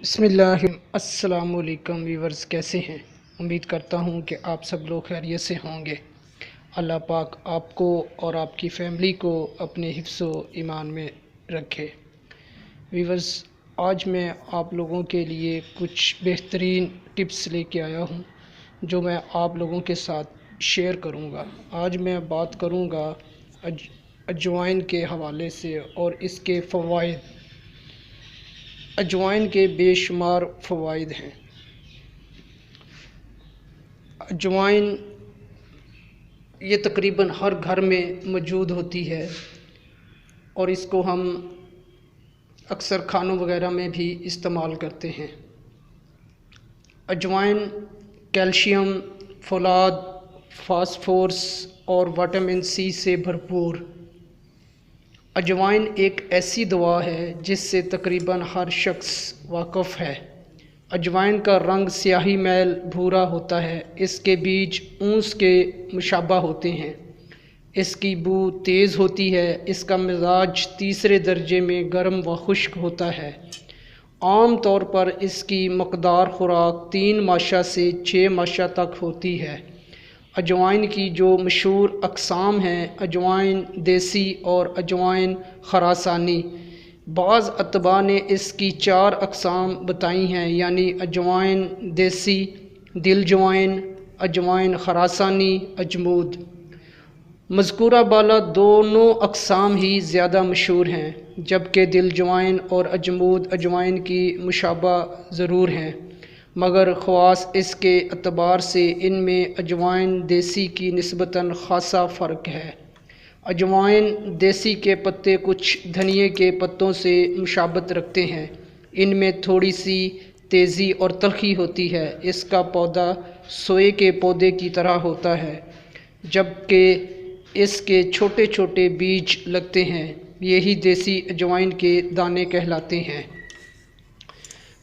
السلام علیکم ویورز، کیسے ہیں؟ امید کرتا ہوں کہ آپ سب لوگ خیریت سے ہوں گے۔ اللہ پاک آپ کو اور آپ کی فیملی کو اپنے حفظ و ایمان میں رکھے۔ ویورز، آج میں آپ لوگوں کے لیے کچھ بہترین ٹپس لے کے آیا ہوں جو میں آپ لوگوں کے ساتھ شیئر کروں گا۔ آج میں بات کروں گا اجوائن کے حوالے سے اور اس کے فوائد۔ اجوائن کے بے شمار فوائد ہیں۔ اجوائن یہ تقریباً ہر گھر میں موجود ہوتی ہے اور اس کو ہم اکثر کھانوں وغیرہ میں بھی استعمال کرتے ہیں۔ اجوائن کیلشیم، فولاد، فاسفورس اور وٹامن سی سے بھرپور۔ اجوائن ایک ایسی دوا ہے جس سے تقریباً ہر شخص واقف ہے۔ اجوائن کا رنگ سیاہی میل بھورا ہوتا ہے۔ اس کے بیج اونس کے مشابہ ہوتے ہیں۔ اس کی بو تیز ہوتی ہے۔ اس کا مزاج تیسرے درجے میں گرم و خشک ہوتا ہے۔ عام طور پر اس کی مقدار خوراک 3 ماشا سے 6 ماشا تک ہوتی ہے۔ اجوائن کی جو مشہور اقسام ہیں، اجوائن دیسی اور اجوائن خراسانی۔ بعض اتباع نے اس کی 4 اقسام بتائی ہیں، یعنی اجوائن دیسی، دل جوائن، اجوائن خراسانی، اجمود۔ مذکورہ بالا دونوں اقسام ہی زیادہ مشہور ہیں، جبکہ دل جوائن اور اجمود اجوائن کی مشابہ ضرور ہیں، مگر خواص اس کے اعتبار سے ان میں اجوائن دیسی کی نسبتاً خاصا فرق ہے۔ اجوائن دیسی کے پتے کچھ دھنیے کے پتوں سے مشابہت رکھتے ہیں۔ ان میں تھوڑی سی تیزی اور تلخی ہوتی ہے۔ اس کا پودا سوئے کے پودے کی طرح ہوتا ہے، جبکہ اس کے چھوٹے چھوٹے بیج لگتے ہیں۔ یہی دیسی اجوائن کے دانے کہلاتے ہیں۔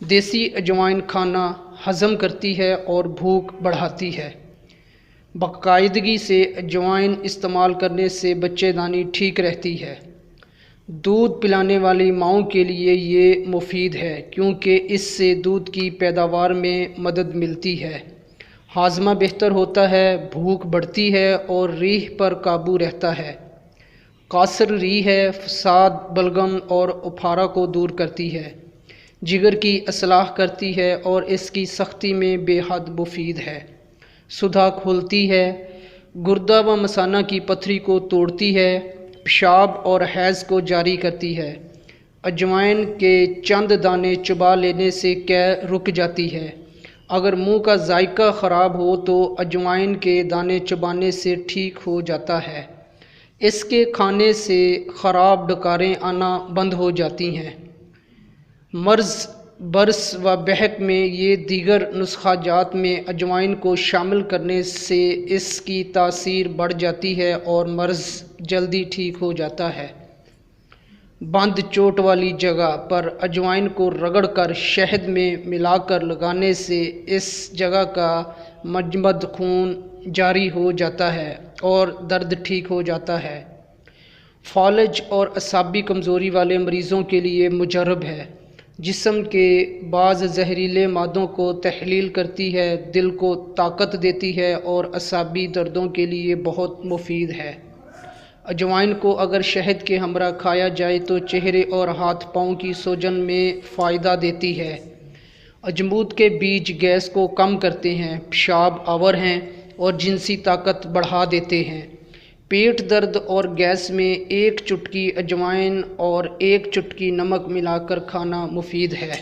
دیسی اجوائن کھانا ہضم کرتی ہے اور بھوک بڑھاتی ہے۔ باقاعدگی سے اجوائن استعمال کرنے سے بچے دانی ٹھیک رہتی ہے۔ دودھ پلانے والی ماؤں کے لیے یہ مفید ہے کیونکہ اس سے دودھ کی پیداوار میں مدد ملتی ہے۔ ہاضمہ بہتر ہوتا ہے، بھوک بڑھتی ہے اور ریح پر قابو رہتا ہے۔ قاصر ریح ہے، فساد، بلغم اور اپھارا کو دور کرتی ہے۔ جگر کی اصلاح کرتی ہے اور اس کی سختی میں بے حد مفید ہے۔ سدھا کھولتی ہے، گردہ و مثانہ کی پتھری کو توڑتی ہے، پیشاب اور حیض کو جاری کرتی ہے۔ اجوائن کے چند دانے چبا لینے سے قے رک جاتی ہے۔ اگر منہ کا ذائقہ خراب ہو تو اجوائن کے دانے چبانے سے ٹھیک ہو جاتا ہے۔ اس کے کھانے سے خراب ڈکاریں آنا بند ہو جاتی ہیں۔ مرض، برس و بحق میں یہ دیگر نسخہ جات میں اجوائن کو شامل کرنے سے اس کی تاثیر بڑھ جاتی ہے اور مرض جلدی ٹھیک ہو جاتا ہے۔ بند چوٹ والی جگہ پر اجوائن کو رگڑ کر شہد میں ملا کر لگانے سے اس جگہ کا مجمد خون جاری ہو جاتا ہے اور درد ٹھیک ہو جاتا ہے۔ فالج اور اعصابی کمزوری والے مریضوں کے لیے مجرب ہے۔ جسم کے بعض زہریلے مادوں کو تحلیل کرتی ہے، دل کو طاقت دیتی ہے اور اعصابی دردوں کے لیے بہت مفید ہے۔ اجوائن کو اگر شہد کے ہمراہ کھایا جائے تو چہرے اور ہاتھ پاؤں کی سوجن میں فائدہ دیتی ہے۔ اجمود کے بیج گیس کو کم کرتے ہیں، پیشاب آور ہیں اور جنسی طاقت بڑھا دیتے ہیں۔ پیٹ درد اور گیس میں 1 چٹکی اجوائن اور 1 چٹکی نمک ملا کر کھانا مفید ہے۔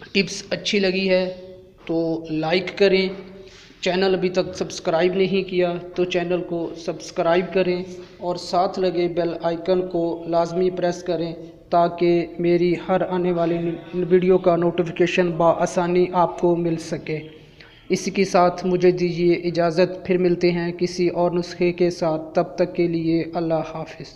ٹپس اچھی لگی ہے تو لائک کریں۔ چینل ابھی تک سبسکرائب نہیں کیا تو چینل کو سبسکرائب کریں اور ساتھ لگے بیل آئیکن کو لازمی پریس کریں تاکہ میری ہر آنے والی ویڈیو کا نوٹیفیکیشن بآسانی آپ کو مل سکے۔ اسی کے ساتھ مجھے دیجیے اجازت، پھر ملتے ہیں کسی اور نسخے کے ساتھ۔ تب تک کے لیے اللہ حافظ۔